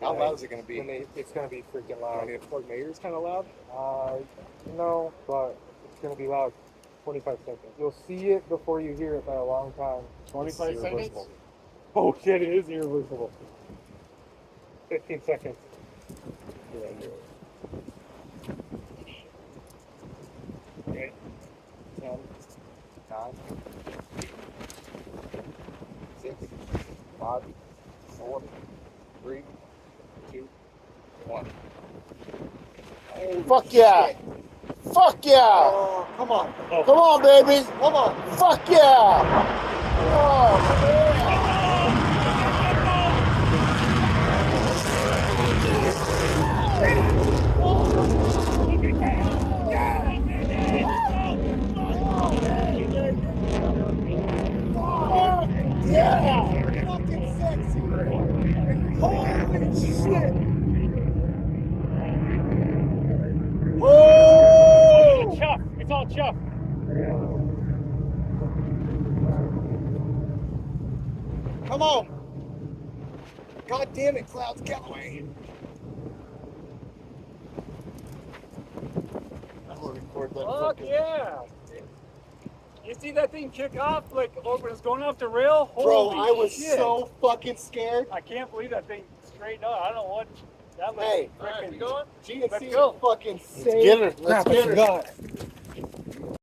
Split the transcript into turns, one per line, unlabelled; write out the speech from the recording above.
How loud is it going to be?
It's going to be freaking loud.
Fort Mayor's kind of loud?
No, but it's going to 25 seconds. You'll see it before you hear it by a long time.
25 seconds?
Oh shit, it is irreversible. 15 seconds.
Okay. 10, 9, 6, 5, 4, 3, 2, 1. Oh,
Fuck yeah!
shit.
Fuck yeah!
Oh, come on.
Come on, baby!
Come on.
Fuck yeah! Oh, yeah! Yeah!
Fucking sexy.
Holy shit!
It's chuff. It's all chuff.
Come on. God damn it, Clouds Callaway. I'm going to record that.
Fuck yeah! You see that thing kick off like when it's going off the rail?
Bro,
Holy
I was
shit.
so fucking scared.
I can't believe that thing straightened up. I don't know what that was.
Hey,
freaking going.
GNC
Let's go.
fucking
Let's get her.
Crap, I forgot.